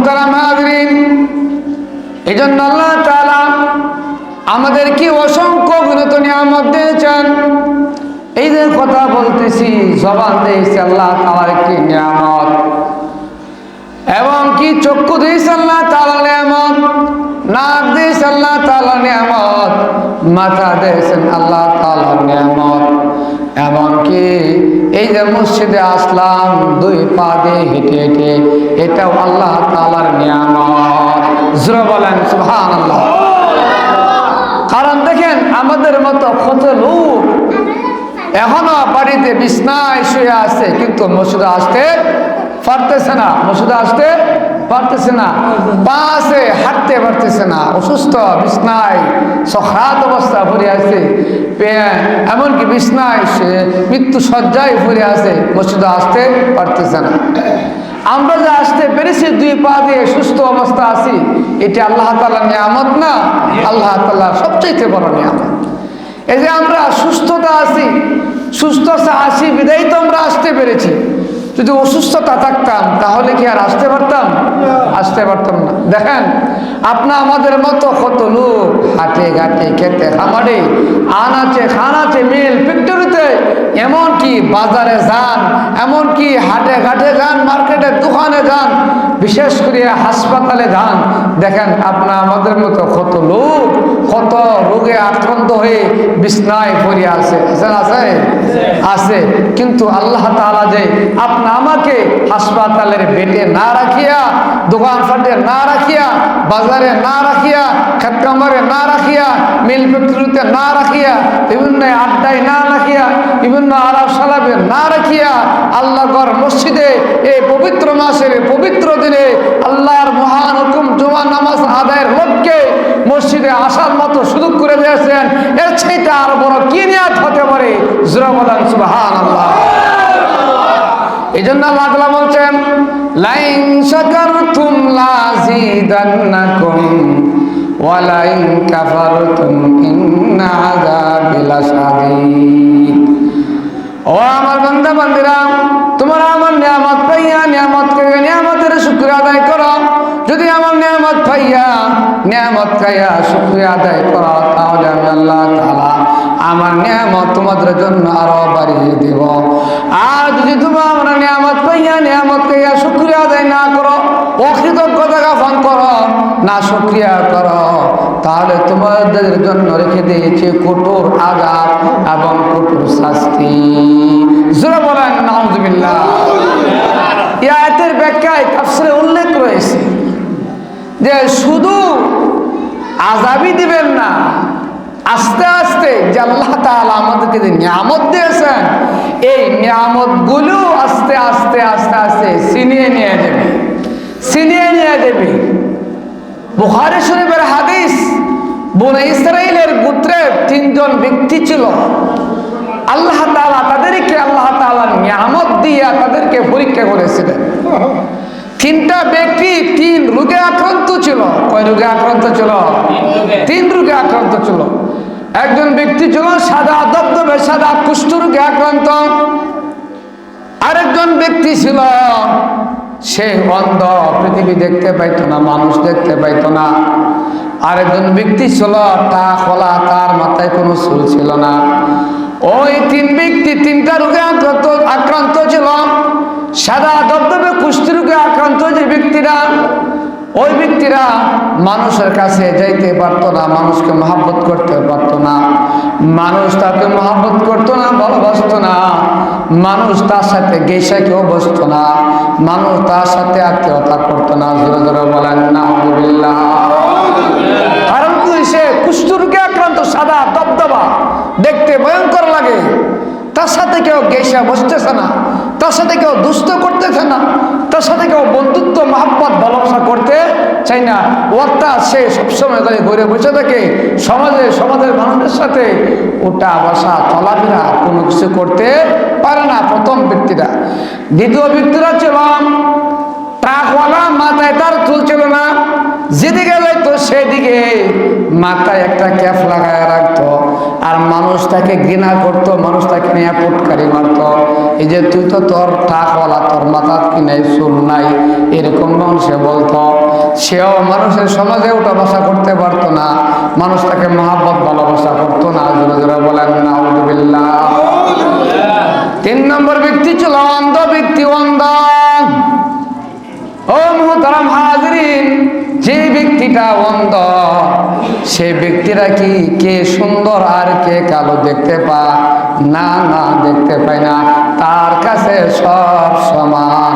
মোহতারাম হাজরিন, এই জন্য আল্লাহ তাআলা আমাদের কি অসংখ্য গুণত নিয়ামত দিয়েছেন। এই যে কথা বলতেছি, জবান দিয়েছে আল্লাহ তাআলার একটি নিয়ামত, এবং কি চক্ষু দিয়েছে আল্লাহ তাআলার নিয়ামত, নাক দিয়েছে আল্লাহ তাআলার নিয়ামত, মাথা দিয়েছেন আল্লাহ তাআলার নিয়ামত, এমনকি এই যে মসজিদে আসলাম দুই পা দিয়ে হেঁটে হেঁটে, এটাও আল্লাহ তাআলার নিয়ামত। জোরে বলেন সুবহানাল্লাহ। কারণ দেখেন, আমাদের মতো কত লোক এখনো বাড়িতে বিছনায় শুয়ে আছে, কিন্তু মসজিদে আসতে পারতেছে না, মসজিদে আসতে পারতেছে না, পা আছে হাঁটতে পারতেছে না, অসুস্থ, বিছনায় সখাত অবস্থা পড়ে আছে, এমনকি বিছনায় সে মৃত্যু শয্যায় পড়ে আছে, মসজিদে আসতে পারতেছে না। আমরা যে আসতে পেরেছি, দুই পা দিয়ে সুস্থ অবস্থা আছি, এটা আল্লাহ তাআলার নিয়ামত না? আল্লাহ তাআলার সবচেয়ে বড় নিয়ামত। এই যে আমরা সুস্থতা আছি, সুস্থ আছি বিদায়ী তো আমরা আসতে পেরেছি। যদি অসুস্থতা থাকতাম তাহলে কি আর আসতে পারতাম? আসতে পারতাম না। দেখেন, আমাদের মতো কত লোক হাটে ঘাটে খেতে খামারে আনাচে খানাচে মিল ফ্যাক্টরিতে, এমনকি বাজারে যান, এমনকি হাটে ঘাটে যান, মার্কেটের দোকানে যান, বিশেষ করে হাসপাতালে যান। দেখেন, আমাদের মতো কত লোক কত রোগে আক্রান্ত হয়ে বিছনায় পড়ে আছে, আছে আছে, কিন্তু আল্লাহ তাআলা যে আমাকে হাসপাতালের বেডে না রাখিয়া, দোকান ফাটে না রাখিয়া, বাজারে না রাখিয়া, খেত কামারে না রাখিয়া, মিল ফ্যাক্টরিতে না রাখিয়া, বিভিন্ন আড্ডায় না রাখিয়া, বিভিন্ন আলাপ সালাপে না রাখিয়া, আল্লাহ ঘর মসজিদে এই পবিত্র মাসের পবিত্র দিনে আল্লাহর মহান হুকুম জুমা নামাজ আদায়ের লক্ষ্যে মসজিদে আসার মতো সুযোগ করে দিয়েছেন। এর চাইতে আর বড় কি নিয়াত হতে পারে? জোরে বলেন সুবহানাল্লাহ। এই জন্য আল্লাহ তাআলা বলছেন, লাইন শাকারতুম লাযিদান্নাকুম ওয়া লাইন কাফারতুম ইন্না আযাবি লাশাদীদ। ও আমার বান্দা বান্দিরা, তোমরা আমার নিয়ামত পাইয়া নিয়ামতের শুকর আদায় করো। যদি আমার নিয়ামত পাইয়া নিয়ামত খাইয়া শুকরিয়া আদায় করো, তাহলে আমি আল্লাহ তাআলা আমার নিয়ামত তোমাদের জন্য আরো বাড়িয়ে দেব। আর যদি তোমরা আমার নিয়ামত পাইয়া নিয়ামত খাইয়া শুকরিয়া আদায় না করো, অকৃতজ্ঞতা জ্ঞাপন করো, না শুকরিয়া করো, তাহলে তোমাদের জন্য রেখে দিয়েছে কঠোর আযাব এবং কঠোর শাস্তি। জোরে বলেন নাউযুবিল্লাহ। এই আয়াতের ব্যাখ্যায় তাফসীরে উল্লেখ রয়েছে যে শুধু আযাবই দিবেন না, আস্তে আস্তে যে আল্লাহ তাআলা আমাদেরকে যে নিয়ামত দিয়েছেন, এই নিয়ামতগুলো আস্তে আস্তে আস্তে আস্তে ছিনিয়ে নিয়ে দেবে। বুখারী শরীফের হাদিস, বনে ইসরাইলের গোত্রের 3 জন ব্যক্তি ছিল। আল্লাহ তাআলা তাদেরকে নিয়ামত দিয়ে তাদেরকে পরীক্ষা করেছিলেন। 3টা ব্যক্তি 3 রোগে আক্রান্ত ছিল। কয় রোগে আক্রান্ত ছিল? 3 রোগে আক্রান্ত ছিল। একজন ব্যক্তি ছিল সাদা দবদবে সাদা কুষ্ঠ রোগে আক্রান্ত। আরেকজন ব্যক্তি ছিল সে অন্ধ, পৃথিবী দেখতে পাইতো না, মানুষ দেখতে পাইতো না। আরেকজন ব্যক্তি ছিল টা খোলা, তার মাথায় কোনো চুল ছিল না। ওই 3 ব্যক্তি 3টা রোগে আক্রান্ত ছিল। সাদা দবদবে কুষ্ঠ রোগে আক্রান্ত যে ব্যক্তিরা, ওই ব্যক্তিরা মানুষের কাছে যাইতে পারতো না, মানুষকে মহব্বত করতে পারতো না, মানুষ তাকে মহব্বত করতো না, ভালোবাসতো না, মানুষ তার সাথে গেসা কেউ বসতো না, মানুষ তার সাথে আত্মীয়তা করতো না। জোরে জোরে বলেন নাউযুবিল্লাহ। কারণ সে কুষ্ঠ রোগে আক্রান্ত, সাদা দবদবা, দেখতে ভয়ঙ্কর লাগে। তার সাথে কেউ গেসা বসতেছে না, তার সাথে কেউ দুষ্ট করতেছে না, তার সাথে কেউ বন্ধুত্ব মহব্বত ভালোবাসা করতে চাই না। অর্থাৎ সে সবসময় ঘুরে বসে থাকে, সমাজের মানুষের সাথে ওঠা বসা চলাফেরা কোনো কিছু করতে পারে না, প্রথম ব্যক্তিরা। দ্বিতীয় ব্যক্তিরা ছিল ট্রাকওয়ালা, মাথায় তার চুল ছিল না, যেদিকে যাইতো সেদিকে মাথায় একটা ক্যাপ লাগায় রাখতো। আর মানুষ তাকে ঘৃণা করতো, মানুষ তাকে নিয়ে পুটকারি মারতো। এই যে তুই তো তোর টাকওয়ালা, তোর মাথা কি নাই, চুল নাই, এরকম মানুষে বলতো। সেও মানুষের সমাজে উঠা বসা করতে পারতো না, মানুষ তাকে মহাব্বত ভালোবাসা করতো না। জোরে জোরে বলেন নাউযুবিল্লাহ। 3 নম্বর ব্যক্তি ছিল অন্ধ ব্যক্তি, অন্ধ। ও মুহতারাম হাজিরিন, যে ব্যক্তিটা অন্ধ, সেই ব্যক্তিরা কি কে সুন্দর আর কে কালো দেখতে পায় না? না, দেখতে পায় না। তার কাছে সব সমান।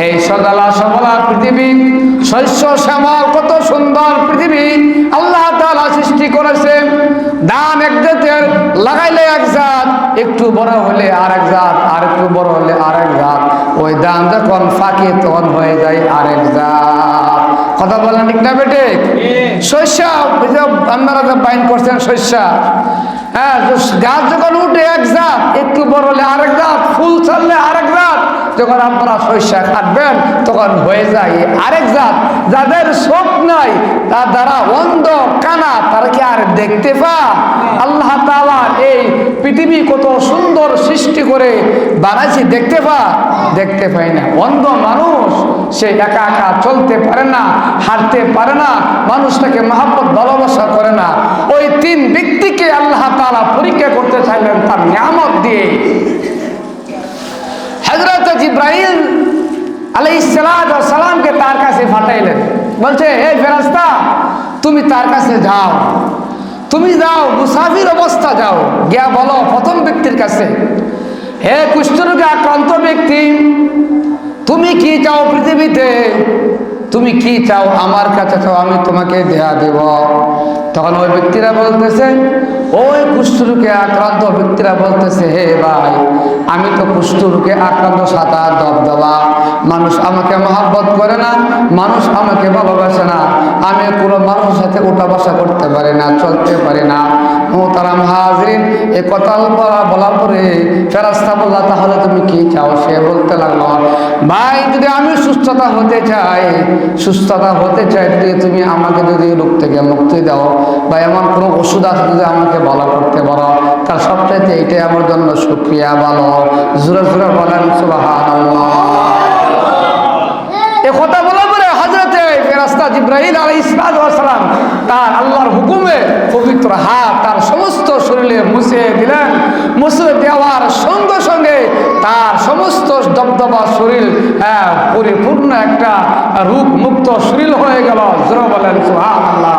এই সদালা সবলা পৃথিবী, শস্য শ্যামল কত সুন্দর পৃথিবী আল্লাহ তাআলা সৃষ্টি করেছে। ধান এক জাতের, লাগাইলে এক জাত, একটু বড় হলে আরেক জাত, আর একটু বড় হলে আরেক জাত। ওই ধান যখন ফাঁকে তখন হয়ে যায় আরেক জাত। কথা বলেন ঠিক না বেটে? শস্য আপনারা যে বাইন করছেন শস্য, হ্যাঁ, গাছ যখন উঠে এক জাত, একটু বড় হলে আরেক জাত, ফুল ছাড়লে আরেক জাত। যখন আপনারা শস্য কাটবেন তখন হয়ে যায় আরেক জাত। যাদের চোখ নাই, তার দ্বারা অন্ধ কানা, তারা কি আর দেখতে পায়? আল্লাহ তাআলা এই পৃথিবী কত সুন্দর সৃষ্টি করে বানাইছি, দেখতে পায়? দেখতে পাই না। অন্ধ মানুষ, সে একা একা চলতে পারে না, হাঁটতে পারে না, মানুষ তাকে মহব্বত ভালোবাসা করে না। ওই 3 ব্যক্তিকে আল্লাহ তাআলা পরীক্ষা করতে চাইলেন তার নিয়ামত দিয়ে। হযরত জিবরাইল আলাইহিস সালামকে তার কাছে পাঠাইলেন। বলছে, এই ফেরেশতা, তুমি তার কাছে যাও, তুমি যাও, মুসাফির অবস্থা যাও, গিয়া বলো প্রথম ব্যক্তির কাছে, হে কুষ্ঠরোগে আক্রান্ত ব্যক্তি, তুমি কি চাও পৃথিবীতে? তুমি কি চাও? আমার কাছে চাও, আমি তোমাকে দেয়া দেব। তখন ওই ব্যক্তিরা বলতেছে, ওই কুষ্ঠরোগে আক্রান্ত ব্যক্তিরা বলতেছে, হে ভাই, আমি তো কুষ্ঠরোগে আক্রান্ত, সাদা দবদবা, মানুষ আমাকে মহব্বত করে না, মানুষ আমাকে ভালোবাসে না, আমি কোনো মানুষের সাথে উঠা বসা করতে পারি না, চলতে পারি না। মুহতারাম হাজিরিন, এই কথা বলার পরে ফেরেশতা বলল, তাহলে তুমি কি চাও? সে বলতে লাগলো, ভাই, যদি আমি সুস্থতা হতে চাই, যদি তুমি আমাকে যদি রোগ থেকে মুক্তি দাও, বা এমন কোনো ওষুধ আছে যদি আমাকে ভালো করতে পারো, তার সবচাইতে এটাই আমার জন্য শুকরিয়া। ভালো জোরে জোরে বলেন সুবহানাল্লাহ। এ কথা বলার পরে হযরতে ফেরেশতা জিবরাইল আলাইহিস সালাম তার আল্লাহর হুকুমে পবিত্র হাত তার সমস্ত শরীরে মুছে দিলেন। মুছে দেওয়ার সঙ্গে সঙ্গে তার সমস্ত দবদবা শরীর পরিপূর্ণ একটা রোগ মুক্ত শরীর হয়ে গেল। জোরে বলেন সুবহানাল্লাহ।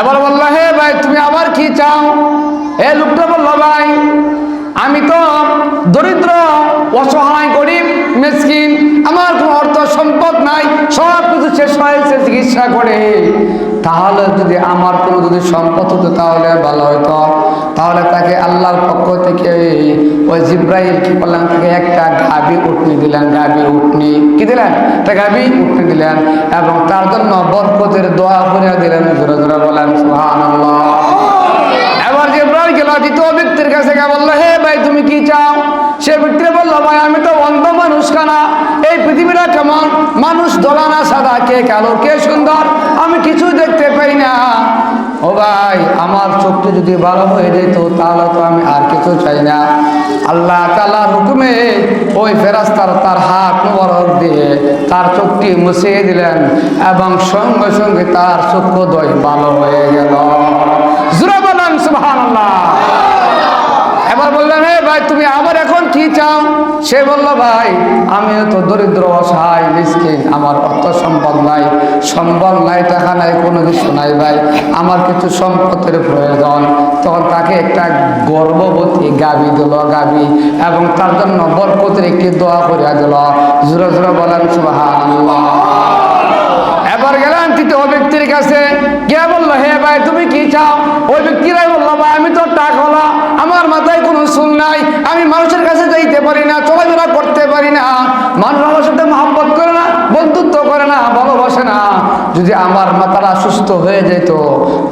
এবার বলল, হে ভাই, তুমি আবার কি চাও? এ লোকটা বলল, ভাই, আমি তো দরিদ্র, অসহায়, গরিব, মিসকিন, আমার কোনো অর্থ সম্পদ নাই, সব কিছু শেষ হয়েছে চিকিৎসা করে। তাহলে যদি আমার কোনো যদি সম্পদ হতো তাহলে ভালো হতো। তাহলে তাকে আল্লাহর পক্ষ থেকে ওই জিবরাইল কি করলেন, তাকে একটা গাভী উটনি দিলেন। গাভী উটনি কি দিলেন? একটা গাভী উটনি দিলেন, এবং তার জন্য বরকতের দোয়া করে দিলেন। জোরে জোরে বলেন সুবহানাল্লাহ। এবার জিবরাইল গেল দ্বিতীয় ব্যক্তির কাছে, বললো, হে ভাই, তুমি কি চাও? সে ব্যক্তি বললো, ভাই, আমি তো অন্ধ মানুষ, কানা, এই পৃথিবীটা কেমন, মানুষ ধলা না সাদা, কে কালো, কে সুন্দর, আমি কিছু দেখতে পাই না। ও ভাই, আমার চোখটা যদি ভালো হয়ে যেত তাহলে তো আমি আর কিছু চাই না। আল্লাহ তাআলার হুকুমে ওই ফেরেশতা তার হাত মোবারক দিয়ে তার চোখটি মুছিয়ে দিলেন, এবং সঙ্গে সঙ্গে তার চক্ষুদ্বয় ভালো হয়ে গেল। জোরে বলেন সুবহানাল্লাহ। এবার বললেন, হে ভাই, তুমি আবার এখন কি চাও? সে বলল, ভাই, আমি তো দরিদ্র, অসহায়, মিসকিন, আমার অর্থ সম্পদ নাই, সম্বল নাই, টাকা নাই, কোনো কিছু নাই, ভাই, আমার কিছু সম্পদের প্রয়োজন। তখন তাকে একটা গর্ভবতী গাভী দিল, গাভী, এবং তার জন্য বরকতের একটি দোয়া করিয়া দিল। জোরে জোরে বলেন সুবহানাল্লাহ। এবার গেলেন তৃতীয় ব্যক্তির কাছে, গিয়ে বলল, হে ভাই, তুমি কি চাও? ওই ব্যক্তিরাই বলল, ভাই, আমি তো টাকওয়ালা, আমার মাথায় কোনো চুল নাই, আমি মানুষের কাছে যাইতে পারি না, চলাফেরা করতে পারি না, মানুষ আমার সাথে মহব্বত করে না, বন্ধুত্ব করে না, ভালোবাসে না। যদি আমার মাথাটা সুস্থ হয়ে যেত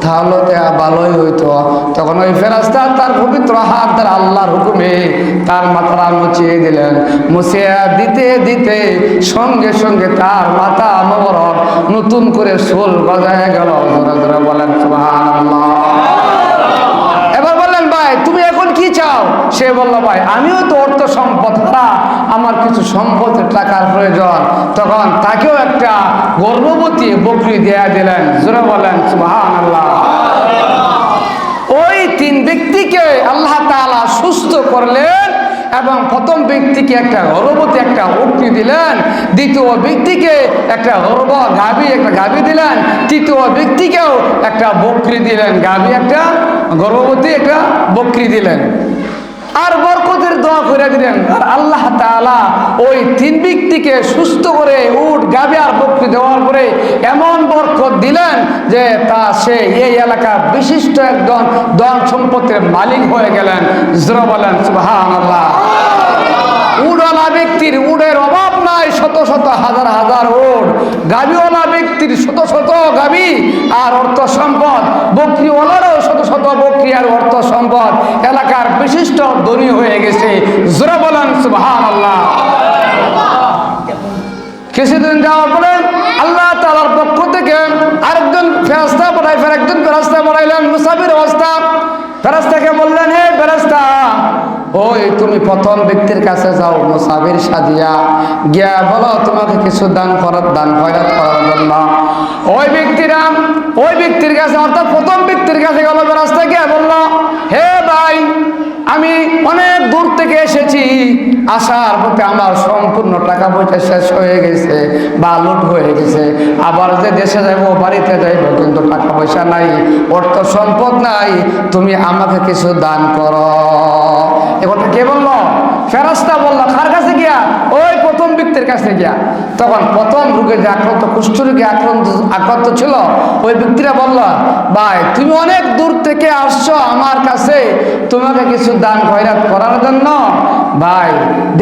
তাহলে তো ভালোই হইতো। তখন ওই ফেরেশতা তার পবিত্র হাত দ্বারা আল্লাহর হুকুমে তার মাথাটা মুছিয়ে দিলেন। মুছিয়ে দিতে দিতে সঙ্গে সঙ্গে তার মাথা মোবারক নতুন করে চুল গজায় গেল। জোরে জোরে বলেন সুবহানাল্লাহ। এবার বললেন ভাই তুমি এখন কি চাও? সে বলল ভাই আমিও তো অর্থ সম্পদ হারা, আমার কিছু সম্পদের টাকার প্রয়োজন। তখন তাকেও একটা গর্ভবতী বকরি দেয়া দিলেন। জোরে বলেন সুবহানাল্লাহ। ওই তিন ব্যক্তিকে আল্লাহ তাআলা সুস্থ করলেন এবং প্রথম ব্যক্তিকে একটা গর্ভবতী একটা বকরি দিলেন, দ্বিতীয় ব্যক্তিকে একটা গাভী দিলেন, তৃতীয় ব্যক্তিকেও একটা বকরি দিলেন, একটা গর্ভবতী একটা বকরি দিলেন। আর বরকতের দোয়া করে দিলেন। আর আল্লাহ তাআলা ওই তিন ব্যক্তিকে সুস্থ করে উট গাভী আর বকরি দেওয়ার পরে এমন বরকত দিলেন যে সে এই এলাকার বিশিষ্ট একজন ধন সম্পত্তির মালিক হয়ে গেলেন। জোরে বলেন সুবহানাল্লাহ। উটওয়ালা ব্যক্তির উটের অভাব নাই, শত শত হাজার হাজার উট। গাভীওয়ালা ব্যক্তির শত শত গাভী আর অর্থ সম্পদ, বকরিওয়ালারও শত শত বকরি আর অর্থ সম্পদ। এলাকার বিশিষ্ট ধনী হয়ে গেছে। জোরে বলেন সুবহানাল্লাহ। কিছুদিন যাওয়ার পরে আল্লাহ তাআলার পক্ষ থেকে আরেকজন ফেরেশতা পাঠাইলেন মুসাফির অবস্থা। ফেরেশতাকে বললেন হে ফেরেশতা, ওই তুমি প্রথম ব্যক্তির কাছে যাও মুসাফির সাজিয়া, গিয়া বলো তোমাকে কিছু দান খয়রাত করার জন্য। ওই ব্যক্তির কাছে অর্থাৎ প্রথম ব্যক্তির কাছে গেল। ফেরেশতা গিয়া বলল হে ভাই আমি অনেক দূর থেকে এসেছি, আসার পথে আমার সম্পূর্ণ টাকা পয়সা শেষ হয়ে গেছে বা লুট হয়ে গেছে। আবার যে দেশে যাইব বাড়িতে যাইব কিন্তু টাকা পয়সা নাই, অর্থ সম্পদ নাই, তুমি আমাকে কিছু দান করো। কথা কে বললো? ফেরেশতা বললো। কার কাছে গিয়া? ওই প্রথম ব্যক্তির কাছে গিয়া। তখন প্রথম রোগে যে আক্রান্ত, কুষ্ঠরোগে আক্রান্ত ছিল, ওই ব্যক্তিরা বলল ভাই তুমি অনেক দূর থেকে আসছো আমার কাছে, তোমাকে কিছু দান খয়রাত করার জন্য। ভাই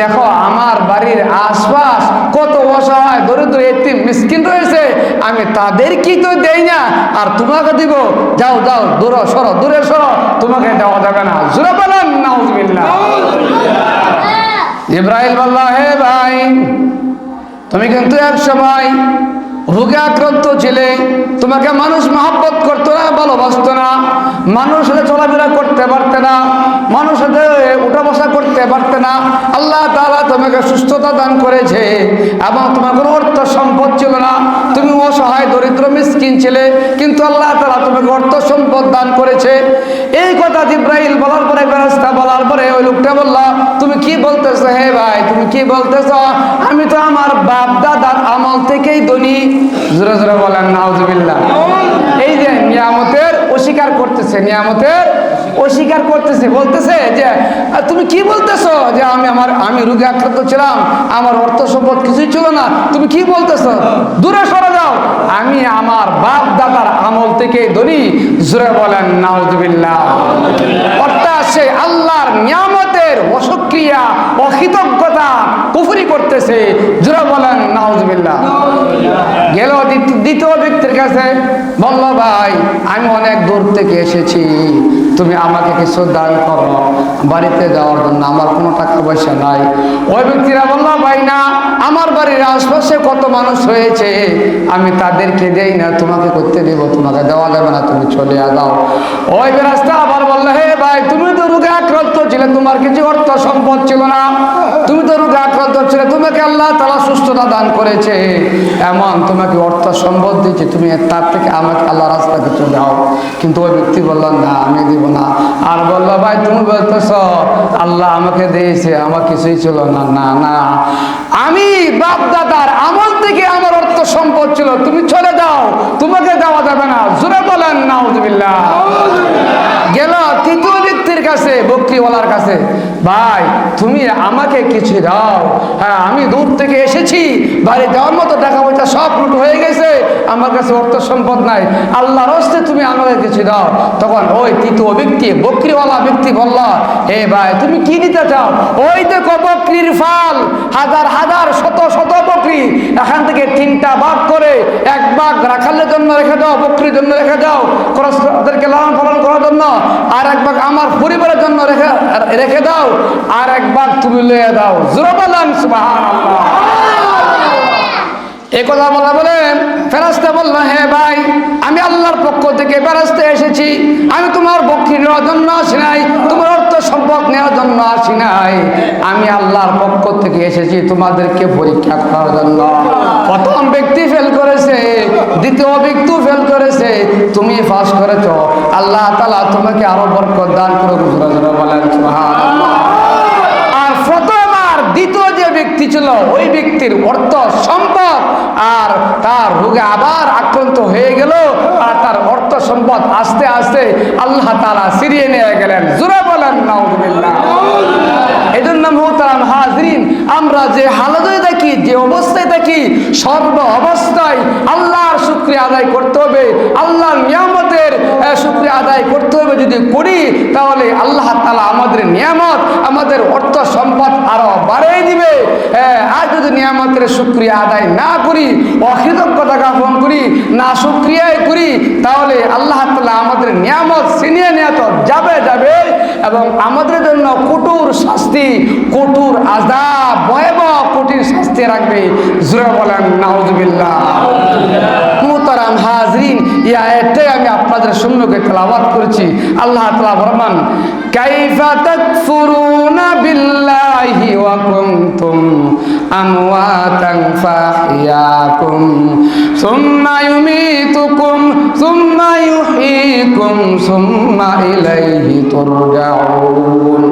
দেখো আমার বাড়ির আশপাশ কত অসহায় দরিদ্র এতিম মিসকিন রয়েছে, আমি তাদের কি তো দেই না আর তোমাকে দিব? যাও যাও দূরে সরো, তোমাকে দেওয়া যাবে না। জোরে বলেন নাউজুবিল্লাহ। জিবরাইল বলল হে ভাই তুমি কিন্তু এক সময় রোগে আক্রান্ত ছিলে, তোমাকে মানুষ মহব্বত করতো না, ভালোবাসতো না, মানুষের সাথে চলাফেরা করতে পারতে না, মানুষের সাথে উঠা বসা করতে পারতে না। আল্লাহ তাআলা তোমাকে সুস্থতা দান করেছে এবং তোমার কোনো অর্থ সম্পদ ছিল না, তুমি অসহায় দরিদ্র মিসকিন ছিলে, কিন্তু আল্লাহ তাআলা তোমাকে অর্থ সম্পদ দান করেছে। এই কথা জিবরাইল বলার পরে, ফেরেশতা বলার পরে ওই লোকটা বলল তুমি কি বলতেছো হে ভাই, তুমি কি বলতেছো? আমি তো আমার বাপ দাদার আমল থেকেই ধনী। জোরে জোরে বলেন নাউজুবিল্লাহ। এই যে নিয়ামতের অস্বীকার করতেছে, বলতেছে যে তুমি কি বলতেছো যে আমি রোগে আক্রান্ত ছিলাম, আমার অর্থ সম্পদ কিছুই ছিল না, তুমি কি বলতেছো? দূরে সরে যাও, আমি আমার বাপ দাদার আমল থেকে ধনী। জোরে বলেন নাউজুবিল্লাহ। অর্থাৎ সে আল্লাহর নিয়ামতের অসক্রিয়া অকৃতজ্ঞতা কুফরি করতেছে। জোরে বলেন নাউজুবিল্লাহ। গেল দ্বিতীয় ব্যক্তির কাছে, বলল ভাই আমি অনেক দূর থেকে এসেছি, তুমি আমাকে কিছু দান করো বাড়িতে যাওয়ার জন্য, আমার কোনো টাকা পয়সা নাই। ওই ব্যক্তিরা বলল ভাই না, আমার বাড়ির আশপাশে কত মানুষ হয়েছে, আমি তাদেরকে দেই না, তোমাকে করতে দেবো, তোমাকে দেওয়া যাবে না, তুমি চলে যাও। ওই রাস্তা আবার বলল হে ভাই তুমি তো রোগে আক্রান্ত ছিলে, তোমার কিছু অর্থ সম্পদ ছিল না, তুমি তো রোগে আক্রান্ত ছিলে, তোমাকে আল্লাহ তাআলা সুস্থতা দান করেছে, এমন তোমাকে অর্থ সম্পদ দিয়েছে, তুমি তার থেকে আমাকে আল্লাহ রাস্তা কিছু দাও। কিন্তু ওই ব্যক্তি বলল না আমি দিব না। আর বললো ভাই তুমি বলতেছ আল্লাহ আমাকে দিয়েছে, আমার কিছুই ছিল না। না না, আমি বাপ দাদার আমল থেকে আমার অর্থ সম্পদ ছিল, তুমি চলে যাও, তোমাকে দেওয়া যাবে না। জোরে বলেন নাউজুবিল্লাহ। গেল তৃতীয় ব্যক্তির কাছে, বকরিওয়ালার কাছে, ভাই তুমি আমাকে কিছু দাও, হ্যাঁ আমি দূর থেকে এসেছি, বাড়ি যাওয়ার মতো টাকা পয়সা সব লুট হয়ে গেছে, আমার কাছে অর্থ সম্পদ নাই, আল্লাহর হস্তে তুমি আমাকে কিছু দাও। তখন ওই তৃতীয় ব্যক্তি বকরিওয়ালা ব্যক্তি বলল হে ভাই তুমি কি দিতে চাও? ওই দেখো বকরির ফাল, হাজার হাজার শত শত বকরি, এখান থেকে দুইটা ভাগ করে, এক ভাগ রাখালের জন্য রেখে দাও, বকরির জন্য রেখে দাও, ওদেরকে লালন পালন করার জন্য, আর এক ভাগ আমার পরিবারের জন্য রেখে দাও, আর এক ভাগ তুমি লয়ে দাও। জোরে বলেন সুবহানাল্লাহ। এই কথা বলা বলে ফেরেশতা বলল, হ্যাঁ ভাই, আমি আল্লাহর পক্ষ থেকে ফেরেশতা এসেছি, আমি তোমার বকরি নেওয়ার জন্য আসি নাই, তোমার অর্থ সম্পদ নেওয়ার জন্য আসি নাই, আমি আল্লাহর পক্ষ থেকে এসেছি তোমাদেরকে পরীক্ষা করার জন্য। প্রথম ব্যক্তি ফেল করেছে, দ্বিতীয় ব্যক্তি ফেল করেছে, তুমি পাস করেছো, আল্লাহ তাআলা তোমাকে আরো বরকত দান করুক। জোরে বলেন সুবহানাল্লাহ। আর প্রথম আর দ্বিতীয় যে ব্যক্তি ছিল, ওই ব্যক্তির অর্থ সম্পদ আর তার রোগে আবার আক্রান্ত হয়ে গেল, আর তার অর্থ সম্পদ আস্তে আস্তে আল্লাহ তাআলা ছিনিয়ে নিয়ে গেলেন। জোরে বলেন নাউযুবিল্লাহ। এই জন্য মুহতারাম হাজরিন, আমরা যে হালতে থাকি, যে অবস্থায় থাকি, সর্ব অবস্থায় আল্লাহর শুকরিয়া আদায় করতে হবে, আল্লাহর নিয়ামতের শুকরিয়া আদায় করতে হবে। যদি করি তাহলে আল্লাহ তাআলা আমাদের নিয়ামত, আমাদের অর্থ সম্পদ আরো বাড়িয়ে দিবে। আর যদি নিয়ামতের শুকরিয়া আদায় না করি, অকৃতজ্ঞতা জ্ঞাপন করি, না শুকরিয়াই করি, তাহলে আল্লাহ তাআলা আমাদের নিয়ামত ছিনিয়ে নিয়ে তো যাবে এবং আমাদের জন্য কঠোর শাস্তি, কঠোর আযাব, ভয়াবহ কঠিন শাস্তি রাখবে। জোরে বলেন নাউযুবিল্লাহ। মুহতারাম হাজরিন, এই আয়াতটাই আমি আপনাদের সম্মুখে তেলাওয়াত করেছি। আল্লাহ তাআলা ফরমান, কাইফা তাকফুরুনা বিল্লাহি ওয়া কুনতুম আমওয়াতান ফাহইয়াকুম সুম্মা ইউমীতুকুম সুম্মা ইউহয়ীকুম সুম্মা ইলাইহি তুরজাউন।